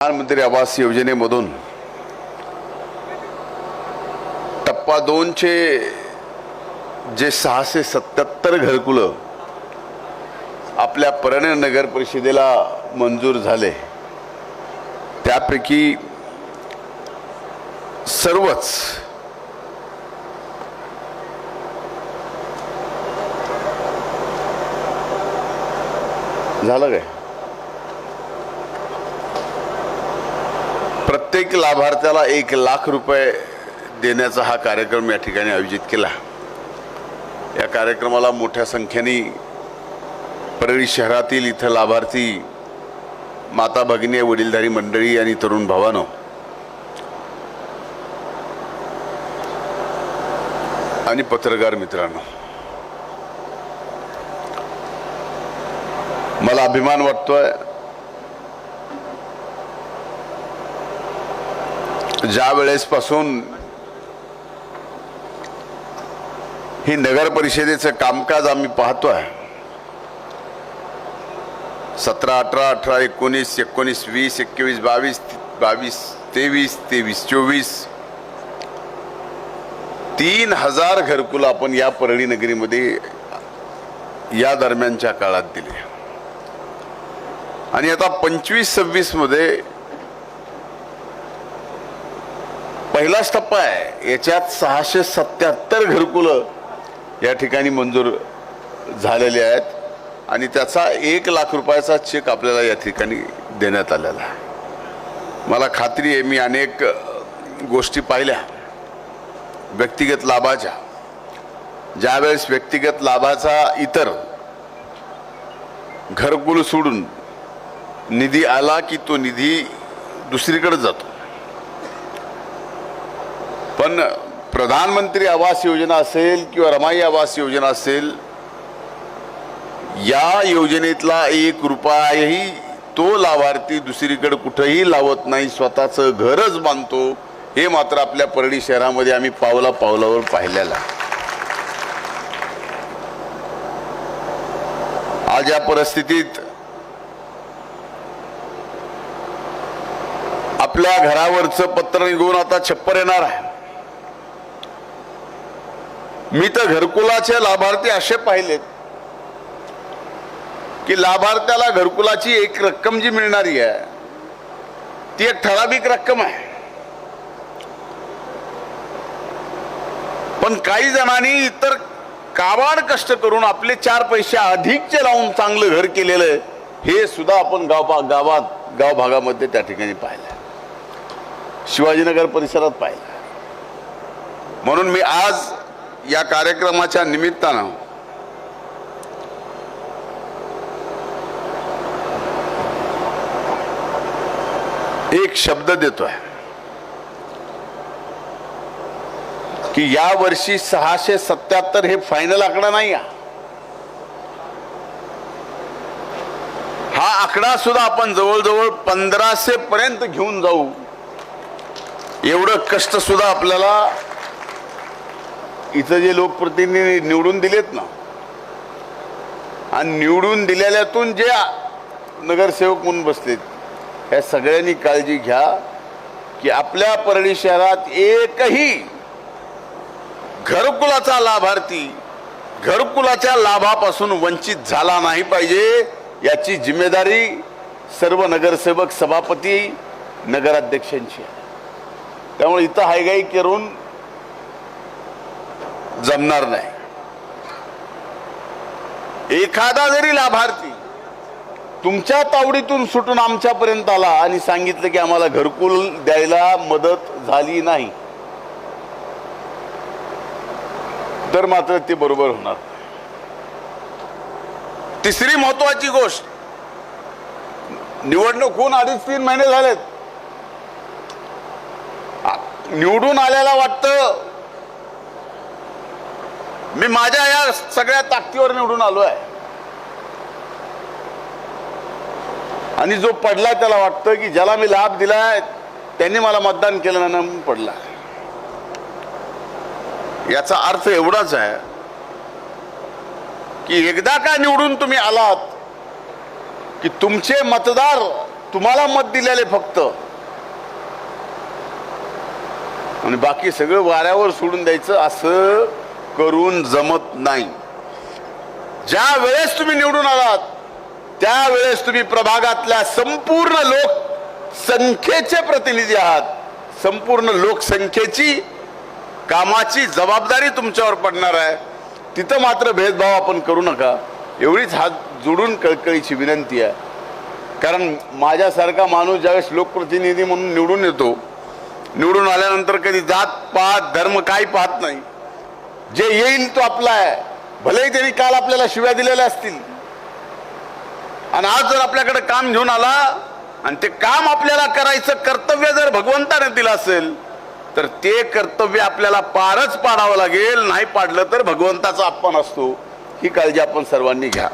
प्रधानमंत्री आवास योजनेमधून टप्पा 2 चे जे 677 घरकुलं आपल्या परळी नगर परिषदेला मंजूर झाले, त्यापैकी सर्वच झालं काय? प्रत्येक लाभार्थ्याला 1 लाख रुपये देण्याचा हा कार्यक्रम या ठिकाणी आयोजित केला। या कार्यक्रमाला मोठ्या संख्येने परळी शहरातील इथं लाभार्थी माता भगिनी, वडीलधारी मंडळी आणि तरुण भावांनो आणि पत्रकार मित्रांनो, मला अभिमान वाटतोय ज्या वेळेसपासून ही नगर परिषदेचं कामकाज आम्ही पाहतोय, 17, 18, 18, 19, 19, 20, 21, 22, 22, 23, 23, 24 3000 घरकुल आपण या परळी नगरीमध्ये या दरम्यानच्या काळात दिले आणि आता 25-26 मध्ये पहिलाच टप्पा आहे। याच्यात 677 घरकुलं या ठिकाणी मंजूर झालेले आहेत आणि त्याचा 1 लाख रुपयाचा चेक आपल्याला या ठिकाणी देण्यात आलेला आहे। मला खात्री आहे, मी अनेक गोष्टी पाहिल्या व्यक्तिगत लाभाच्या। ज्यावेळेस व्यक्तिगत लाभाचा इतर घरकुल सोडून निधी आला की तो निधी दुसरीकडे जातो, पण प्रधानमंत्री आवास योजना असेल किंवा रमाई आवास योजना असेल, या योजनेतला 1 रुपयाही तो लाभार्थी दुसरीकडे कुठेही लावत नाही, स्वतःचं घरच बांधतो। हे मात्र आपल्या परळी शहरामध्ये आम्ही पावला पावलावर पाहिलेलं आहे। आज या परिस्थितीत आपल्या घरावरचं पत्र निघून आता छप्पर येणार आहे। मी तर घरकुलाचे लाभार्थी असे पाहिलेत की लाभार्थ्याला घरकुलाची एक रक्कम जी मिळणारी आहे ती एक ठराविक रक्कम आहे, पण काही जणांनी इतर काबाड कष्ट करून आपले 4 पैसे अधिकचे लावून चांगलं घर केलेलं हे सुद्धा आपण गाव भागामध्ये त्या ठिकाणी पाहिलं, शिवाजीनगर परिसरात पाहिलं। म्हणून मी आज या कार्यक्रमाच्या निमित्तानं एक शब्द देतोय की या वर्षी 677 हे फायनल आकडा नाही आहे। हा आकडा सुद्धा आपण जवळजवळ 1500 पर्यंत घेऊन जाऊ, एवढं कष्ट सुद्धा आपल्याला इथं जे लोकप्रतिनिधी निवडून दिलेत ना, आणि निवडून दिलेल्यातून जे नगरसेवक म्हणून बसलेत, या सगळ्यांनी काळजी घ्या की आपल्या परळी शहरात एकही घरकुलाचा लाभार्थी घरकुलाच्या लाभापासून वंचित झाला नाही पाहिजे, याची जिम्मेदारी सर्व नगरसेवक, सभापती, नगराध्यक्षांची आहे। त्यामुळे इथं हायगाई करून जमणार नाही। एखादा जरी लाभार्थी तुमच्या तावडीतून सुटून आमच्यापर्यंत आला आणि सांगितलं की आम्हाला घरकुल द्यायला मदत झाली नाही, तर मात्र ते बरोबर होणार। तिसरी महत्वाची गोष्ट, निवडणूक होऊन 2.5-3 महिने झालेत, निवडून आल्याला वाटतं मी माझ्या या सगळ्या ताकदीवर निवडून आलो आहे, आणि जो पडला त्याला वाटतं की ज्याला मी लाभ दिलाय त्यांनी मला मतदान केलं म्हणून पडला। याचा अर्थ एवढाच आहे की एकदा का निवडून तुम्ही आलात की तुमचे मतदार तुम्हाला मत दिलेले फक्त, आणि बाकी सगळं वाऱ्यावर सोडून द्यायचं, असं करून जमत नाही. ज्या वेळेस तुम्ही निवडून आलात त्यावेळेस तुम्ही प्रभागातल्या संपूर्ण लोकसंख्येचे प्रतिनिधी आहात. संपूर्ण लोकसंख्येची कामाची जबाबदारी तुमच्यावर पडणार आहे. तिथं मात्र भेदभाव आपण करू नका, एवढीच हात जोडून कळकळीची विनंती आहे. कारण माझ्यासारखा माणूस ज्यावेळेस लोकप्रतिनिधी म्हणून निवडून येतो, निवडून आल्यानंतर कधी जात पात धर्म काही पाहत नाही. जे येईल तो आपला आहे. भलेही त्यांनी काल आपल्याला शिव्या दिलेल्या असतील, आणि आज जर आपल्याकडे काम घेऊन आला आणि ते काम आपल्याला करायचं कर्तव्य जर भगवंताने दिलं असेल तर ते कर्तव्य आपल्याला पारच पाडावं लागेल. नाही पाडलं तर भगवंताचा अपमान असतो. ही काळजी आपण सर्वांनी घ्या.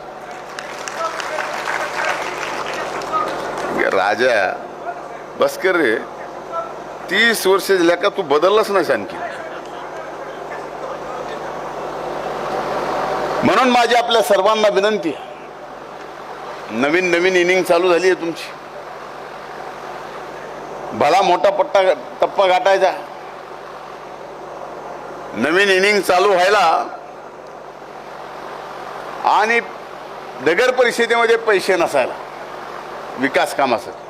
राजा बस कर रे, 30 वर्ष झाल्या का तू बदललाच नाही आणखी. म्हणून माझी आपल्या सर्वांना विनंती आहे, नवीन नवीन इनिंग चालू झाली आहे तुमची. भला मोठा टप्पा गाठायचा. नवीन इनिंग चालू व्हायला आणि नगर परिषदेमध्ये पैसे नसायला विकास कामासाठी.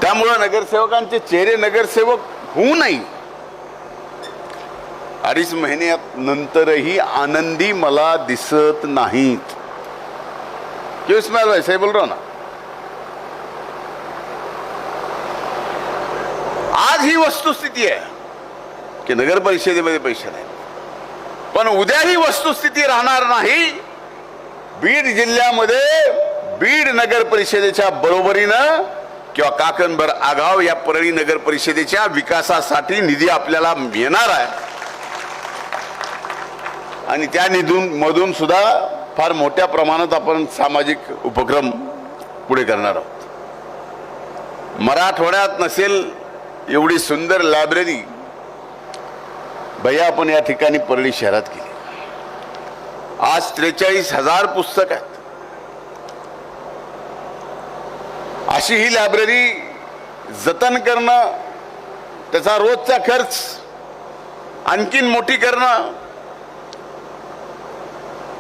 त्यामुळे नगरसेवकांचे चेहरे नगरसेवक होऊ नये. 2.5 महिन्यात नंतरही आनंदी मला दिसत नाहीत. क्यों इस्माइल भाई, सही बोल रहा हूं ना? आज ही वस्तुस्थिती आहे की नगर परिषदेमध्ये पैसे नाही, पण उद्या ही वस्तुस्थिती राहणार नाही. बीड जिल्ह्यामध्ये बीड नगर परिषदेच्या बरोबरीनं किंवा काकणभर आगाव या परळी नगर परिषदेच्या विकासासाठी निधी आपल्याला येणार आहे, आणि त्या निधीमधून सुद्धा फार मोठ्या प्रमाणात आपण सामाजिक उपक्रम पुढे करणार आहोत. मराठवाड्यात नसेल एवढी सुंदर लायब्ररी भैया आपण या ठिकाणी परळी शहरात केली. आज 43,000 पुस्तक आहेत. अशी ही लायब्ररी जतन करणं, त्याचा रोजचा खर्च आणखीन मोठी करणं,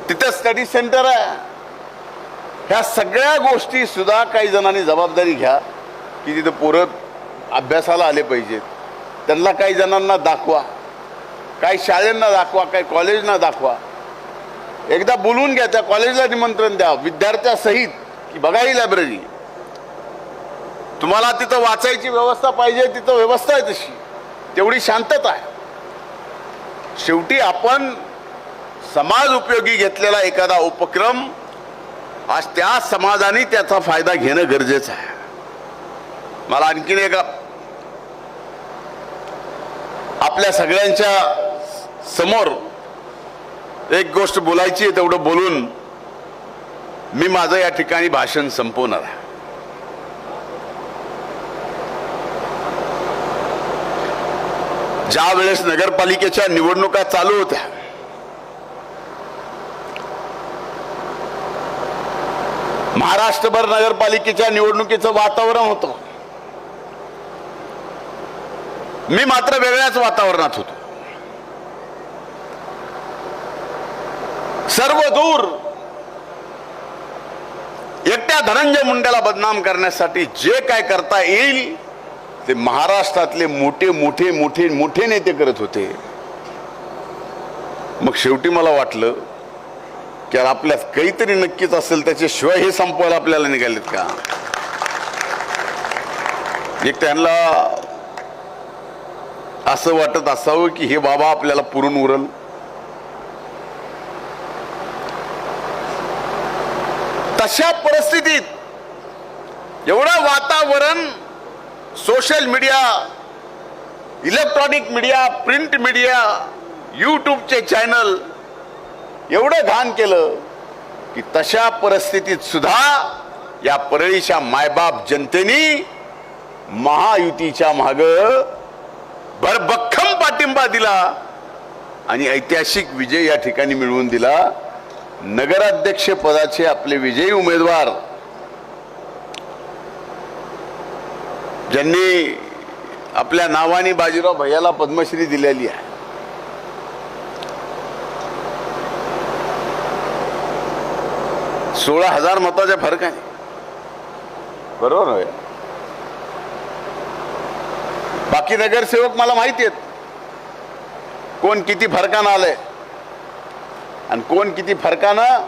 तिथं स्टडी सेंटर आहे, ह्या सगळ्या गोष्टी सुद्धा काही जणांनी जबाबदारी घ्या की तिथं पोरं अभ्यासाला आले पाहिजेत. त्यांना काही जणांना दाखवा, काही शाळांना दाखवा, काही कॉलेजना दाखवा. एकदा बोलून घ्या, त्या कॉलेजला निमंत्रण द्या विद्यार्थ्यासहित की बघा ही लायब्ररी. तुम्हाला तिथं वाचायची व्यवस्था पाहिजे, तिथं व्यवस्था आहे तशी, तेवढी शांतता आहे. शेवटी आपण समाज उपयोगी घेतलेला एखादा उपक्रम आज त्या समाजाने त्याचा फायदा घेणं गरजेचं आहे. मला आणखीन एक आपल्या सगळ्यांच्या समोर एक गोष्ट बोलायची आहे, तेवढं बोलून मी माझं या ठिकाणी भाषण संपवणार आहे. ज्या वेळेस नगरपालिकेच्या निवडणुका चालू होत्या, महाराष्ट्रभर नगरपालिकेच्या निवडणुकीचं वातावरण होतं. मी मात्र वेगळ्याच वातावरणात होतो. सर्व दूर एकट्या धनंजय मुंडेला बदनाम करण्यासाठी जे काय करता येईल ते महाराष्ट्रातले मोठे मोठे मोठे मोठे नेते करत होते. मग शेवटी मला वाटलं की आपल्यात काहीतरी नक्कीच असेल, त्याच्याशिवाय हे संपवायला आपल्याला निघालेत का. एक त्यांना असं वाटत असावं की हे बाबा आपल्याला पुरून उरल. तशा परिस्थितीत एवढं वातावरण social media, electronic media, print media, यूट्यूबचे चॅनल एवढं घाण केलं की तशा परिस्थितीत सुद्धा या परळीच्या मायबाप जनतेने महायुतीच्या माग भरभक्कम पाठिंबा दिला आणि ऐतिहासिक विजय या ठिकाणी मिळवून दिला. नगराध्यक्ष पदाचे आपले विजयी उमेदवार ज्यांनी आपल्या नावाने बाजीराव भैयाला पद्मश्री दिलेली आहे. 16,000 मताच्या फरकाने, बरोबर आहे. बाकी नगरसेवक मला माहिती आहेत कोण किती फरकानं आलंय आणि कोण किती फरकानं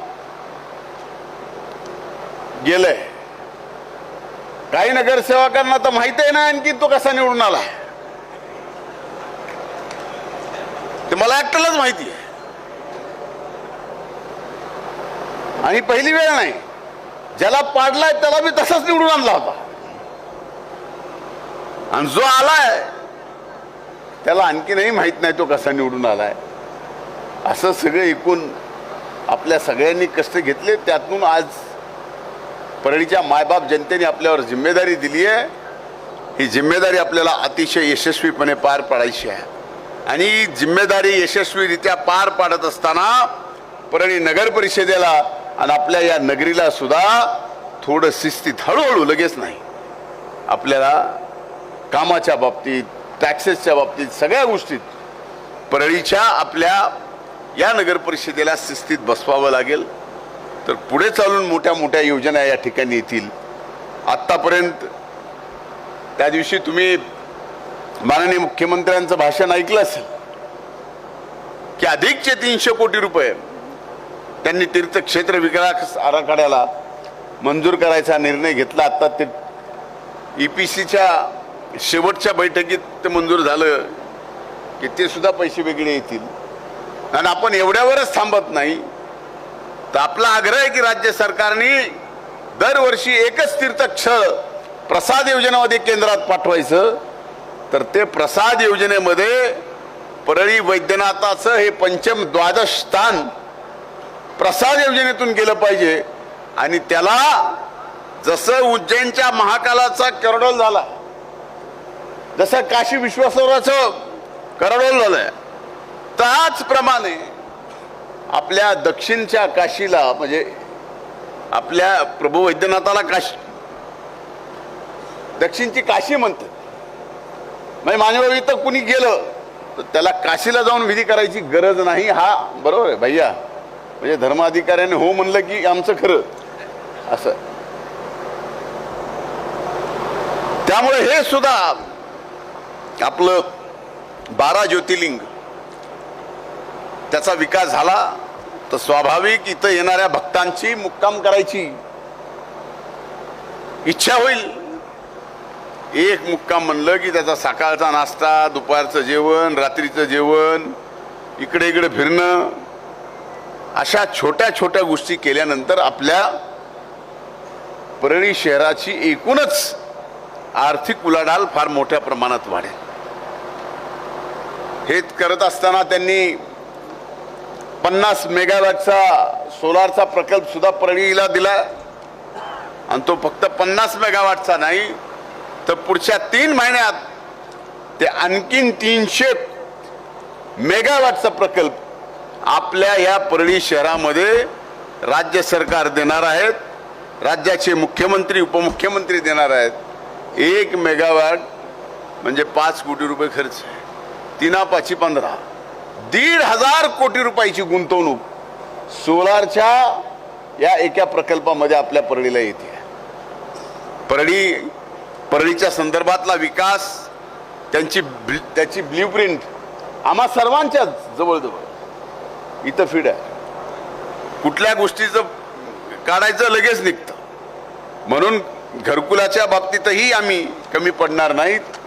गेलंय. काही नगरसेवकांना तर माहित आहे ना आणखी तो कसा निवडून आला ते मला एकट्यालाच माहिती आहे. आणि पहिली वेळ नाही, ज्याला पाडलाय त्याला मी तसाच निवडून आणला होता आणि जो आलाय त्याला आणखीनही माहित नाही तो कसा निवडून आलाय. असं सगळं एकूण आपल्या सगळ्यांनी कष्ट घेतले, त्यातून आज परळीच्या मायबाप जनतेने आपल्यावर जिम्मेदारी दिली आहे. ही जिम्मेदारी आपल्याला अतिशय यशस्वीपणे पार पाडायची आहे आणि जिम्मेदारी यशस्वीरित्या पार पाडत असताना परळी नगर परिषदेला आणि आपल्या या नगरीला सुद्धा थोडं शिस्तीत, हळूहळू, लगेच नाही, आपल्याला कामाच्या बाबतीत, टॅक्सेसच्या बाबतीत, सगळ्या गोष्टीत परळीच्या आपल्या या नगर परिषदेला शिस्तीत बसवावं लागेल. तर पुढे चालून मोठ्या मोठ्या योजना या ठिकाणी येतील. आत्तापर्यंत त्या दिवशी तुम्ही माननीय मुख्यमंत्र्यांचं भाषण ऐकलं असेल की अधिकचे 300 कोटी रुपये त्यांनी तीर्थक्षेत्र विकास आराखड्याला मंजूर करायचा निर्णय घेतला. आता ते EPCच्या शेवटच्या बैठकीत ते मंजूर झालं की ते सुद्धा पैसे वेगळे येतील. आणि आपण एवढ्यावरच थांबत नाही, तर आपला आग्रह आहे की राज्य सरकारने दरवर्षी एकच तीर्थक्षळ प्रसाद योजनेमध्ये केंद्रात पाठवायचं. तर ते प्रसाद योजनेमध्ये परळी वैद्यनाथाचं हे पंचम द्वादश स्थान प्रसाद योजनेतून गेलं पाहिजे. आणि त्याला जसं उज्जैनच्या महाकालाचा करडोल झाला, जसं काशी विश्वेश्वराचं करडोल झालंय, त्याचप्रमाणे आपल्या दक्षिणच्या काशीला, म्हणजे आपल्या प्रभू वैद्यनाथाला काशी, दक्षिणची काशी म्हणतात. म्हणजे मानव इथं कुणी गेलं तर त्याला काशीला जाऊन विधी करायची गरज नाही. हा बरोबर आहे भैया, म्हणजे धर्माधिकाऱ्याने हो म्हणलं की आमचं खरं असं. त्यामुळे हे सुद्धा आपलं 12 ज्योतिर्लिंग त्याचा विकास झाला तर स्वाभाविक इथं येणाऱ्या भक्तांची मुक्काम करायची इच्छा होईल. एक मुक्काम म्हणलं की त्याचा सकाळचा नाश्ता, दुपारचं जेवण, रात्रीचं जेवण, इकडे इकडे फिरणं, अशा छोट्या छोट्या गोष्टी केल्यानंतर आपल्या परळी शहराची एकूणच आर्थिक उलाढाल फार मोठ्या प्रमाणात वाढेल. हे करत असताना त्यांनी 50 मेगावॅटचा सोलारचा प्रकल्प सुद्धा परळीला दिला. आणि तो फक्त 50 मेगावॅटचा नाही, तर पुढच्या 3 महिन्यात ते आणखीन 300 मेगावॅटचा प्रकल्प आपल्या या परळी शहरामध्ये राज्य सरकार देणार आहेत. राज्याचे मुख्यमंत्री, उपमुख्यमंत्री देणार आहेत. 1 मेगावॅट म्हणजे 5 कोटी रुपये खर्च, 3×5 = 15, 1,500 कोटी रुपयाची गुंतवणूक सोलारच्या या एका प्रकल्पामध्ये आपल्या परळीला येते. परळीच्या संदर्भातला विकास, त्याची ब्ल्यूप्रिंट आम्हा सर्वांच्या जवळजवळ इथं फीड आहे. कुठल्या गोष्टीचं काढायचं लगेच निघतं. म्हणून घरकुलाच्या बाबतीतही आम्ही कमी पडणार नाहीत.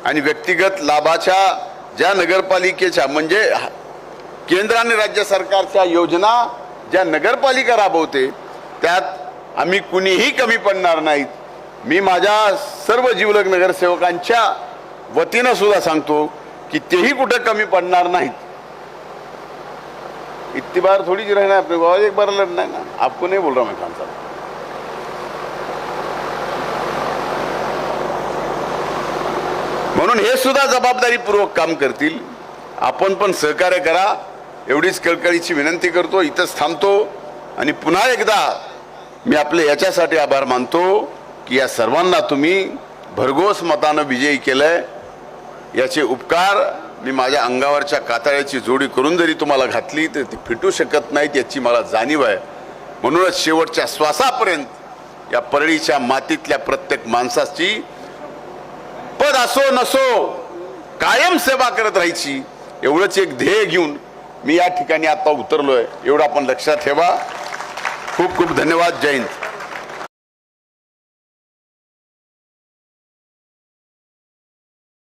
आणि व्यक्तिगत लाभाच्या ज्या नगरपालिकेच्या, म्हणजे केंद्र आणि राज्य सरकारच्या योजना ज्या नगरपालिका राबवते त्यात आम्ही कुणीही कमी पडणार नाहीत. मी माझ्या सर्व जीवलग नगरसेवकांच्या वतीनं सुद्धा सांगतो कि तेही कुठे कमी पडणार नाहीत. इतनी बार थोड़ी जी रहना है अपने को, एक बार लड़ना है ना. आपको नहीं बोल रहा मैं खान साहब. म्हणून हे सुद्धा जबाबदारीपूर्वक काम करतील. आपण पण सहकार्य करा एवढीच कळकळीची विनंती करतो. इथंच थांबतो आणि पुन्हा एकदा मी आपले याच्यासाठी आभार मानतो की या सर्वांना तुम्ही भरघोस मतानं विजयी केलंय, याचे उपकार मी माझ्या अंगावरच्या कातळ्याची जोडी करून जरी तुम्हाला घातली तर ती फिटू शकत नाहीत याची मला जाणीव आहे. म्हणूनच शेवटच्या श्वासापर्यंत या परळीच्या मातीतल्या प्रत्येक माणसाची पद असो नसो कायम सेवा करत राहायची, एवढंच एक ध्येय घेऊन मी या ठिकाणी आता उतरलोय. एवढं आपण लक्षात ठेवा. खूप खूप धन्यवाद. जय हिंद.